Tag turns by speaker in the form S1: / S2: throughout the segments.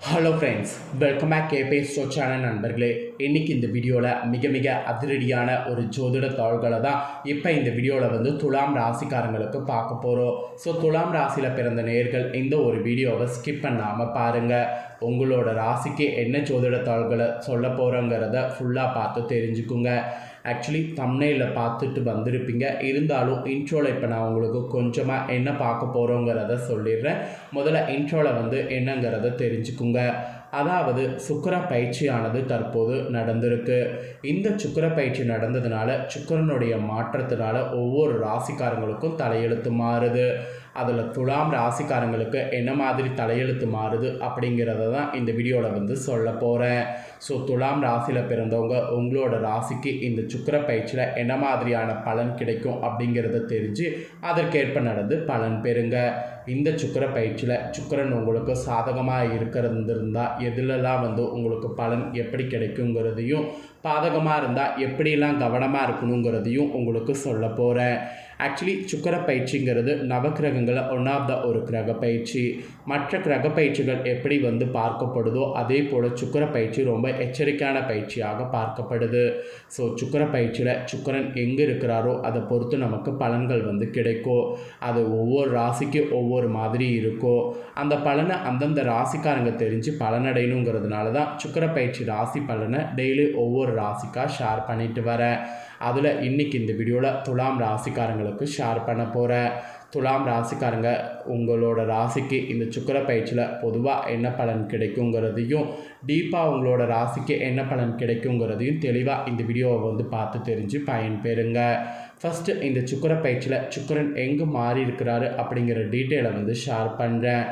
S1: Hello friends, welcome back கேபே ஸ்டோ channel நண்பர்களே. இன்றைக்கி இந்த வீடியோவில் மிக அதிரடியான ஒரு ஜோதிட தாள்களை தான் இப்போ இந்த வீடியோவில் துலாம் ராசிக்காரங்களுக்கு பார்க்க போகிறோம். ஸோ துலாம் ராசியில் பிறந்த நேயர்கள் இந்த ஒரு வீடியோவை ஸ்கிப் பண்ணாமல் பாருங்கள். உங்களோட ராசிக்கு என்ன ஜோதிட தாள்களை சொல்ல போகிறோங்கிறத ஃபுல்லாக பார்த்து தெரிஞ்சுக்குங்க. ஆக்சுவலி தம்ப்நெயிலில் பார்த்துட்டு வந்திருப்பீங்க. இருந்தாலும் இன்ட்ரோவில் இப்போ நான் உங்களுக்கு கொஞ்சமாக என்ன பார்க்க போகிறோங்கிறத சொல்லிடுறேன். முதல்ல இன்ட்ரோவில் என்னங்கிறத தெரிஞ்சுக்குங்க. அதாவது சுக்கிர பயிற்சியானது தற்போது நடந்திருக்கு. இந்த சுக்கிர பயிற்சி நடந்ததுனால சுக்கிரனுடைய மாற்றத்தினால ஒவ்வொரு ராசிக்காரங்களுக்கும் தலையெழுத்து மாறுது. அதில் துலாம் ராசிக்காரங்களுக்கு என்ன மாதிரி தலையெழுத்து மாறுது அப்படிங்கிறத தான் இந்த வீடியோவில் சொல்ல போகிறேன். ஸோ துலாம் ராசியில் பிறந்தவங்க உங்களோட ராசிக்கு இந்த சுக்கிர பயிற்சியில் என்ன மாதிரியான பலன் கிடைக்கும் அப்படிங்கிறத தெரிஞ்சு அதற்கேற்ப நடந்து பலன் பெறுங்க. இந்த சுக்கிர பயிற்சியில் சுக்கிரன் உங்களுக்கு சாதகமாக இருக்கிறதுருந்தால் எதுலெல்லாம் உங்களுக்கு பலன் எப்படி கிடைக்குங்கிறதையும், பாதகமாக இருந்தால் எப்படிலாம் கவனமாக இருக்கணுங்கிறதையும் உங்களுக்கு சொல்ல போகிறேன். Actually Sukra பயிற்சிங்கிறது நவக்கிரகங்களில் one of the ஒரு கிரக பயிற்சி. மற்ற கிரக பயிற்சிகள் எப்படி பார்க்கப்படுதோ அதே போல் சுக்கிர பயிற்சி ரொம்ப எச்சரிக்கையான பயிற்சியாக பார்க்கப்படுது. ஸோ சுக்கிர பயிற்சியில் சுக்கிரன் எங்கே இருக்கிறாரோ அதை பொறுத்து நமக்கு பலன்கள் கிடைக்கும். அது ஒவ்வொரு ராசிக்கு ஒவ்வொரு மாதிரி இருக்கும். அந்த பலனை அந்தந்த ராசிக்காரங்க தெரிஞ்சு பலனடையணுங்கிறதுனால தான் சுக்கிர பயிற்சி ராசி பலனை டெய்லி ஒவ்வொரு ராசிக்காக ஷேர் பண்ணிட்டு வரேன். அதில் இன்றைக்கி இந்த வீடியோவில் துலாம் ராசிக்காரங்களுக்கு ஷேர் பண்ண போகிறேன். துலாம் ராசிக்காரங்க உங்களோட ராசிக்கு இந்த சுக்கிர பயிற்சியில் பொதுவாக என்ன பலன் கிடைக்குங்கிறதையும், டீப்பாக உங்களோட ராசிக்கு என்ன பலன் கிடைக்குங்கிறதையும் தெளிவாக இந்த வீடியோவை பார்த்து தெரிஞ்சு பயன்பெறுங்க. ஃபஸ்ட்டு இந்த சுக்கிர பயிற்சியில் சுக்கிரன் எங்கே மாறி இருக்கிறாரு அப்படிங்கிற டீட்டெயிலை ஷேர் பண்ணுறேன்.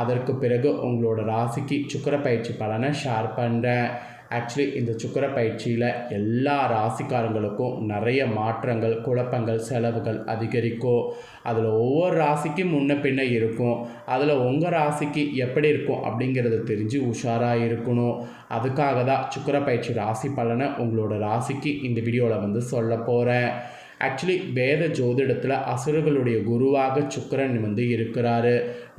S1: அதற்கு பிறகு உங்களோட ராசிக்கு சுக்கிர பயிற்சி பலனை ஷேர் பண்ணுறேன். ஆக்சுவலி இந்த சுக்கிர பயிற்சியில் எல்லா ராசிக்காரங்களுக்கும் நிறைய மாற்றங்கள், குழப்பங்கள், செலவுகள் அதிகரிக்கும். அதில் ஒவ்வொரு ராசிக்கும் முன்ன பின்ன இருக்கும். அதில் உங்கள் ராசிக்கு எப்படி இருக்கும் அப்படிங்கிறத தெரிஞ்சு உஷாராக இருக்கணும். அதுக்காக தான் சுக்கிர பயிற்சி ராசி பலனை உங்களோட ராசிக்கு இந்த வீடியோவில் சொல்ல போகிறேன். ஆக்சுவலி வேத ஜோதிடத்தில் அசுரர்களுடைய குருவாக சுக்கிரன் இருக்கிறாரு.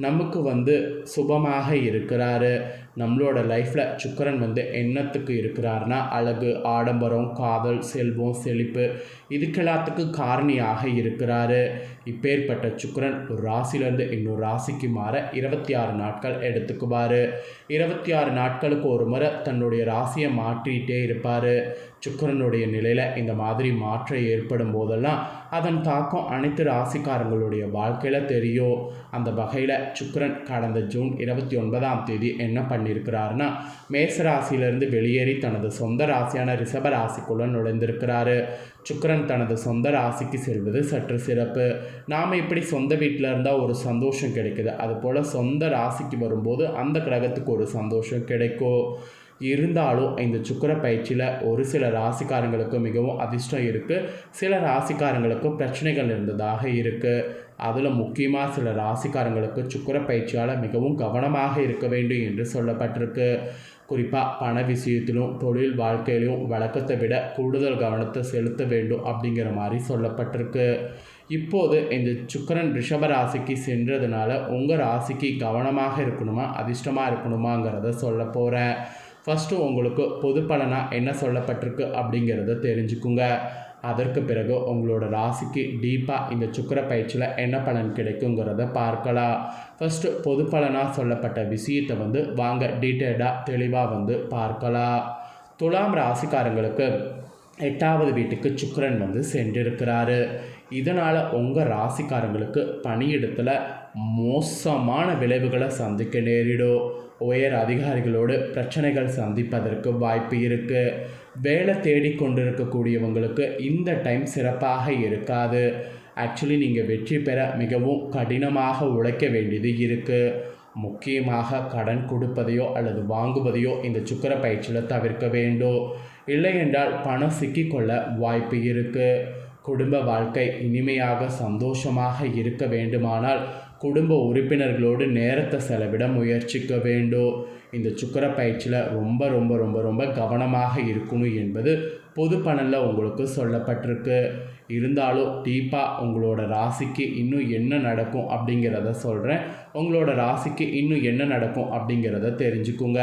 S1: நமக்கு சுபமாக இருக்கிறாரு. நம்மளோட லைஃப்பில் சுக்கிரன் என்னத்துக்கு இருக்கிறாருன்னா அழகு, ஆடம்பரம், காதல், செல்வம், செழிப்பு இதுக்கெல்லாத்துக்கும் காரணியாக இருக்கிறாரு. இப்பேற்பட்ட சுக்கிரன் ஒரு ராசியிலேருந்து இன்னொரு ராசிக்கு மாற 26 நாட்கள் எடுத்துக்குவார். 26 நாட்களுக்கு ஒரு முறை தன்னுடைய ராசியை மாற்றிகிட்டே இருப்பார். சுக்கிரனுடைய நிலையில் இந்த மாதிரி மாற்றம் ஏற்படும் போதெல்லாம் அதன் தாக்கம் அனைத்து ராசிக்காரங்களுடைய வாழ்க்கையில் தெரியும். அந்த வகையில் சுக்கிரன் கடந்த ஜூன் 29ஆம் தேதி என்ன பண்ணியிருக்கிறாருன்னா மேசராசியிலிருந்து வெளியேறி தனது சொந்த ராசியான ரிஷப ராசிக்குள்ளே நுழைந்திருக்கிறாரு. சுக்கிரன் தனது சொந்த ராசிக்கு செல்வது சற்று சிறப்பு. நாம் இப்படி சொந்த வீட்டில் இருந்தால் ஒரு சந்தோஷம் கிடைக்குது, அதுபோல் சொந்த ராசிக்கு வரும்போது அந்த கிரகத்துக்கு ஒரு சந்தோஷம் கிடைக்கும். இருந்தாலும் இந்த சுக்கிர பயிற்சியில் ஒரு சில ராசிக்காரங்களுக்கு மிகவும் அதிர்ஷ்டம் இருக்குது, சில ராசிக்காரங்களுக்கு பிரச்சனைகள் இருந்ததாக இருக்குது. அதில் முக்கியமாக சில ராசிக்காரங்களுக்கு சுக்கிர பயிற்சியால் மிகவும் கவனமாக இருக்க வேண்டும் என்று சொல்லப்பட்டிருக்கு. குறிப்பாக பண விஷயத்திலும் தொழில் வாழ்க்கையிலும் வழக்கத்தை விட கூடுதல் கவனத்தை செலுத்த வேண்டும் அப்படிங்கிற மாதிரி சொல்லப்பட்டிருக்கு. இப்போது இந்த சுக்கிரன் ரிஷப ராசிக்கு சென்றதுனால உங்கள் ராசிக்கு கவனமாக இருக்கணுமா அதிர்ஷ்டமாக இருக்கணுமாங்கிறத சொல்ல போகிறேன். ஃபஸ்ட்டு உங்களுக்கு பொது பலனாக என்ன சொல்லப்பட்டிருக்கு அப்படிங்கிறத தெரிஞ்சுக்குங்க. அதற்கு பிறகு உங்களோட ராசிக்கு டீப்பாக இந்த சுக்கிர பயிற்சியில் என்ன பலன் கிடைக்குங்கிறத பார்க்கலாம். ஃபஸ்ட்டு பொது பலனாக சொல்லப்பட்ட விஷயத்தை வாங்க டீட்டெயிலாக தெளிவாக பார்க்கலாம். துலாம் ராசிக்காரங்களுக்கு 8வது வீட்டுக்கு சுக்கிரன் சென்றிருக்கிறாரு. இதனால் உங்கள் ராசிக்காரங்களுக்கு பணியிடத்தில் மோசமான விளைவுகளை சந்திக்க நேரிடும். உயர் அதிகாரிகளோடு பிரச்சனைகள் சந்திப்பதற்கு வாய்ப்பு இருக்குது. வேலை தேடிக்கொண்டிருக்கக்கூடியவங்களுக்கு இந்த டைம் சிறப்பாக இருக்காது. ஆக்சுவலி நீங்கள் வெற்றி பெற மிகவும் கடினமாக உழைக்க வேண்டியது இருக்குது. முக்கியமாக கடன் கொடுப்பதையோ அல்லது வாங்குவதையோ இந்த சுக்கிர பயிற்சியில் தவிர்க்க வேண்டும். இல்லை என்றால் பணம் சிக்கிக்கொள்ள வாய்ப்பு இருக்குது. குடும்ப வாழ்க்கை இனிமையாக சந்தோஷமாக இருக்க வேண்டுமானால் குடும்ப உறுப்பினர்களோடு நேரத்தை செலவிட முயற்சிக்க வேண்டும். இந்த சுக்கிர பயிற்சியில் ரொம்ப ரொம்ப ரொம்ப ரொம்ப கவனமாக இருக்கணும் என்பது பொது பலனில் உங்களுக்கு சொல்லப்பட்டிருக்கு. இருந்தாலும் டீப்பாக உங்களோட ராசிக்கு இன்னும் என்ன நடக்கும் அப்படிங்கிறத சொல்கிறேன். உங்களோட ராசிக்கு இன்னும் என்ன நடக்கும் அப்படிங்கிறத தெரிஞ்சுக்குங்க.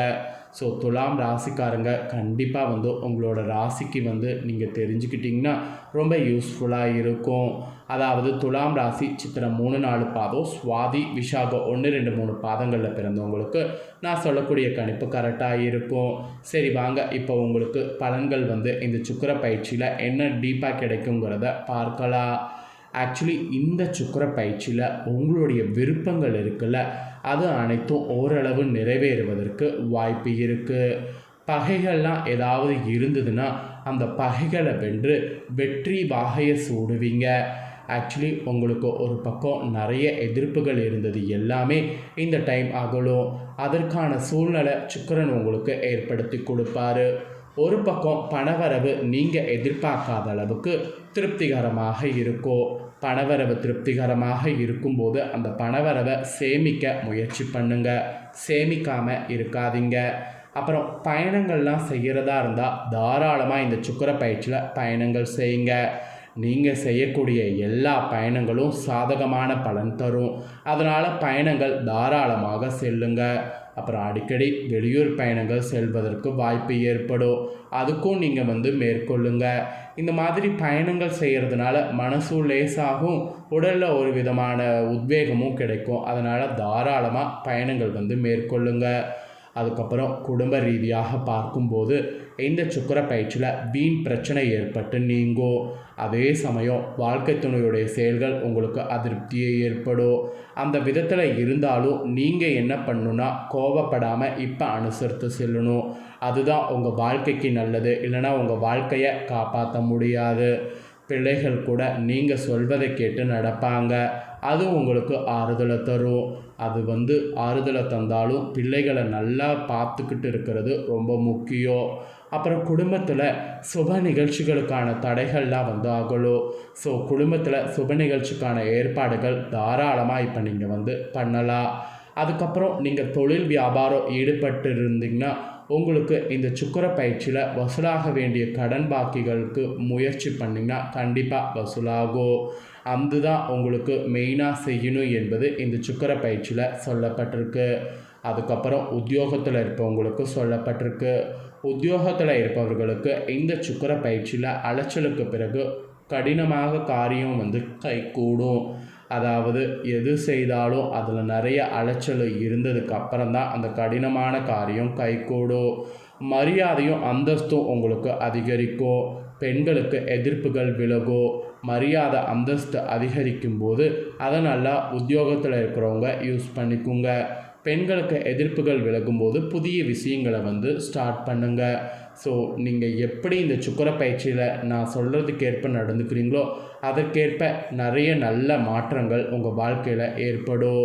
S1: ஸோ துலாம் ராசிக்காரங்க கண்டிப்பாக வந்து உங்களோட ராசிக்கு வந்து நீங்கள் தெரிஞ்சுக்கிட்டிங்கன்னா ரொம்ப யூஸ்ஃபுல்லாக இருக்கும். அதாவது துலாம் ராசி சித்திரம் 3-4 பாதம், சுவாதி விஷாகம் 1-2-3 பாதங்களில் பிறந்தவங்களுக்கு நான் சொல்லக்கூடிய கணிப்பு கரெக்டாக இருக்கும். சரி வாங்க, இப்போ உங்களுக்கு பலன்கள் வந்து இந்த சுக்கிர பயிற்சியில் என்ன டீப்பாக கிடைக்குங்கிறத பார்க்கலாம். ஆக்சுவலி இந்த சுக்கிர பயிற்சியில் உங்களுடைய விருப்பங்கள் இருக்குல்ல, அது அனைத்தும் ஓரளவு நிறைவேறுவதற்கு வாய்ப்பு இருக்குது. பகைகள்லாம் ஏதாவது இருந்ததுன்னா அந்த பகைகளை வென்று வெற்றி வாகையை சூடுவீங்க. ஆக்சுவலி உங்களுக்கு ஒரு பக்கம் நிறைய எதிர்ப்புகள் இருந்தது, எல்லாமே இந்த டைம் அகலும். அதற்கான சூழ்நிலை சுக்கிரன் உங்களுக்கு ஏற்படுத்தி கொடுப்பாரு. ஒரு பக்கம் பணவரவு நீங்கள் எதிர்பார்க்காத அளவுக்கு திருப்திகரமாக இருக்கும். பணவரவு திருப்திகரமாக இருக்கும்போது அந்த பணவரவை சேமிக்க முயற்சி பண்ணுங்க, சேமிக்காமல் இருக்காதீங்க. அப்புறம் பயணங்கள்லாம் செய்கிறதா இருந்தால் தாராளமாக இந்த சுக்கிர பயிற்சியில் பயணங்கள் செய்யுங்க. நீங்கள் செய்யக்கூடிய எல்லா பயணங்களும் சாதகமான பலன் தரும். அதனால் பயணங்கள் தாராளமாக செல்லுங்க. அப்புறம் அடிக்கடி வெளியூர் பயணங்கள் செல்வதற்கு வாய்ப்பு ஏற்படும், அதுக்கும் நீங்கள் வந்து மேற்கொள்ளுங்க. இந்த மாதிரி பயணங்கள் செய்கிறதுனால மனசு லேசாகும், உடலில் ஒரு விதமான உத்வேகமும் கிடைக்கும். அதனால் தாராளமாக பயணங்கள் வந்து மேற்கொள்ளுங்க. அதுக்கப்புறம் குடும்ப ரீதியாக பார்க்கும்போது இந்த சுக்கிர பயிற்சியில் வீண் பிரச்சனை ஏற்பட்டு நீங்கும். அதே சமயம் வாழ்க்கை துணையுடைய செயல்கள் உங்களுக்கு அதிருப்தியை ஏற்படும். அந்த விதத்தில் இருந்தாலும் நீங்கள் என்ன பண்ணணுன்னா கோபப்படாமல் இப்போ அனுசரித்து செல்லணும். அதுதான் உங்கள் வாழ்க்கைக்கு நல்லது. இல்லைனா உங்கள் வாழ்க்கையை காப்பாற்ற முடியாது. பிள்ளைகள் கூட நீங்கள் சொல்வதை கேட்டு நடப்பாங்க, அது உங்களுக்கு ஆறுதலை தரும். அது வந்து ஆறுதலை தந்தாலும் பிள்ளைகளை நல்லா பார்த்துக்கிட்டு இருக்கிறது ரொம்ப முக்கியம். அப்புறம் குடும்பத்தில் சுப நிகழ்ச்சிகளுக்கான தடைகள்லாம் வந்து அகலும். ஸோ குடும்பத்தில் சுப நிகழ்ச்சிக்கான ஏற்பாடுகள் தாராளமாக இப்போ நீங்கள் வந்து பண்ணலாம். அதுக்கப்புறம் நீங்கள் தொழில் வியாபாரம் ஈடுபட்டு இருந்தீங்கன்னா உங்களுக்கு இந்த சுக்கிர பயிற்சியில் வசூலாக வேண்டிய கடன் பாக்கிகளுக்கு முயற்சி பண்ணிங்கன்னா கண்டிப்பாக வசூலாகும். அதுதான் உங்களுக்கு மெயினாக செய்யணும் என்பது இந்த சுக்கிர பயிற்சியில் சொல்லப்பட்டிருக்கு. அதுக்கப்புறம் உத்தியோகத்தில் இருப்பவங்களுக்கு சொல்லப்பட்டிருக்கு. உத்தியோகத்தில் இருப்பவர்களுக்கு இந்த சுக்கிர பயிற்சியில் அலைச்சலுக்கு பிறகு கடினமாக காரியம் வந்து கைகூடும். அதாவது எது செய்தாலும் அதில் நிறைய அலைச்சல் இருந்ததுக்கு அப்புறம்தான் அந்த கடினமான காரியம் கைகூடும். மரியாதையும் அந்தஸ்தும் உங்களுக்கு அதிகரிக்கும். பெண்களுக்கு எதிர்ப்புகள் விலகும். மரியாதை அந்தஸ்து அதிகரிக்கும் போது அதை நல்லா உத்தியோகத்தில் இருக்கிறவங்க யூஸ் பண்ணிக்குங்க. பெண்களுக்கு எதிர்ப்புகள் விலகும்போது புதிய விஷயங்களை வந்து ஸ்டார்ட் பண்ணுங்கள். ஸோ நீங்கள் எப்படி இந்த சுக்கிர பயிற்சியில் நான் சொல்கிறதுக்கேற்ப நடந்துக்கிறீங்களோ அதற்கேற்ப நிறைய நல்ல மாற்றங்கள் உங்கள் வாழ்க்கையில் ஏற்படும்.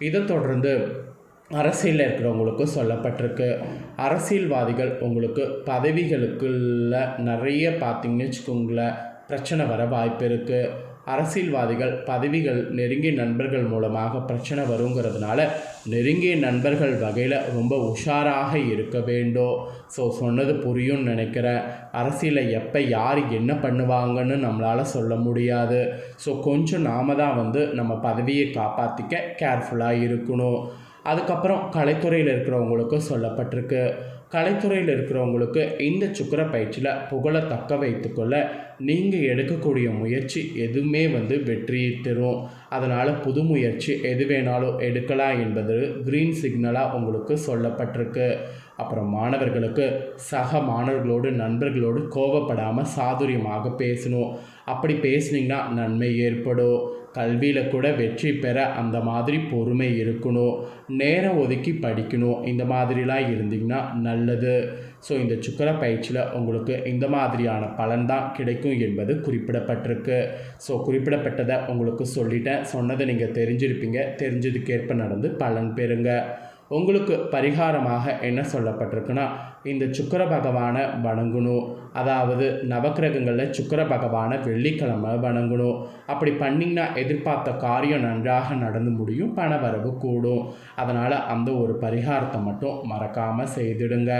S1: இதை தொடர்ந்து அரசியலில் இருக்கிறவங்களுக்கு சொல்லப்பட்டிருக்கு. அரசியல்வாதிகள் உங்களுக்கு பதவிகளுக்குள்ள நிறைய பார்த்திங்கன்னு வச்சுக்கோங்களேன் பிரச்சனை வர வாய்ப்பு இருக்குது. அரசியல்வாதிகள் பதவிகள் நெருங்கிய நண்பர்கள் மூலமாக பிரச்சனை வருங்கிறதுனால நெருங்கிய நண்பர்கள் வகையில் ரொம்ப உஷாராக இருக்க வேண்டும். ஸோ சொன்னது புரியும்னு நினைக்கிறேன். அரசியலில் எப்போ யார் என்ன பண்ணுவாங்கன்னு நம்மளால் சொல்ல முடியாது. ஸோ கொஞ்சம் நாம தான் வந்து நம்ம பதவியை காப்பாற்றிக்க கேர்ஃபுல்லாக இருக்கணும். அதுக்கப்புறம் கலைத்துறையில் இருக்கிறவங்களுக்கு சொல்லப்பட்டிருக்கு. கலைத்துறையில் இருக்கிறவங்களுக்கு இந்த சுக்கிர பயிற்சியில் புகழை தக்க வைத்துக்கொள்ள நீங்கள் எடுக்கக்கூடிய முயற்சி எதுவுமே வந்து வெற்றியை தரும். அதனால் புது முயற்சி எது வேணாலும் எடுக்கலாம் என்பது க்ரீன் சிக்னலாக உங்களுக்கு சொல்லப்பட்டிருக்கு. அப்புறம் மாணவர்களுக்கு சக மாணவர்களோடு நண்பர்களோடு கோபப்படாமல் சாதுரியமாக பேசணும். அப்படி பேசுனீங்கன்னா நன்மை ஏற்படும். கல்வியில் கூட வெற்றி பெற அந்த மாதிரி பொறுமை இருக்கணும். நேரம் ஒதுக்கி படிக்கணும். இந்த மாதிரிலாம் இருந்தீங்கன்னா நல்லது. ஸோ இந்த சுக்கிர பயிற்சியில் உங்களுக்கு இந்த மாதிரியான பலன் தான் கிடைக்கும் என்பது குறிப்பிடப்பட்டிருக்கு. ஸோ குறிப்பிடப்பட்டதை உங்களுக்கு சொல்லிட்டேன். சொன்னதை நீங்கள் தெரிஞ்சிருப்பீங்க. தெரிஞ்சதுக்கேற்ப நடந்து பலன் பெறுங்க. உங்களுக்கு பரிகாரமாக என்ன சொல்லப்பட்டிருக்குன்னா, இந்த சுக்கிர பகவானை வணங்கணும். அதாவது நவக்கிரகங்களில் சுக்கிர பகவானை வெள்ளிக்கிழமை வணங்கணும். அப்படி பண்ணிங்கன்னா எதிர்பார்த்த காரியம் நன்றாக நடந்து முடியும், பணவரவு கூடும். அதனால் அந்த ஒரு பரிகாரத்தை மட்டும் மறக்காமல் செய்திடுங்க.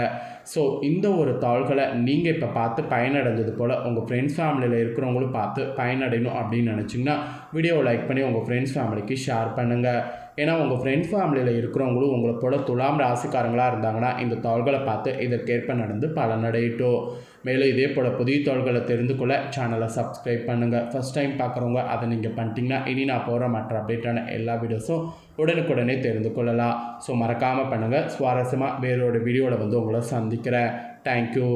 S1: ஸோ இந்த ஒரு தாள்களை நீங்கள் இப்போ பார்த்து பயனடைஞ்சது போல் உங்கள் ஃப்ரெண்ட்ஸ் ஃபேமிலியில் இருக்கிறவங்களும் பார்த்து பயனடையணும் அப்படின்னு நினச்சிங்கன்னா வீடியோவை லைக் பண்ணி உங்கள் ஃப்ரெண்ட்ஸ் ஃபேமிலிக்கு ஷேர் பண்ணுங்கள். ஏன்னா உங்கள் ஃப்ரெண்ட்ஸ் ஃபேமிலியில் இருக்கிறவங்களும் உங்களை போல துலாம் ராசிக்காரங்களாக இருந்தாங்கன்னா இந்த தாள்களை பார்த்து இதற்கேற்ப நடந்து பலனடையட்டும். மேலும் இதே போல் புதிய தாள்களை தெரிந்து கொள்ள சேனலை சப்ஸ்கிரைப் பண்ணுங்கள். ஃபஸ்ட் டைம் பார்க்குறவங்க அதை நீங்கள் பண்ணிட்டீங்கன்னா இனி நான் போகிற மற்ற அப்டேட்டான எல்லா வீடியோஸும் உடனுக்குடனே தெரிந்து கொள்ளலாம். ஸோ மறக்காமல் பண்ணுங்கள். சுவாரஸ்யமாக வேறொரு வீடியோவில் வந்து உங்களை சந்திக்கிறேன். தேங்க்யூ.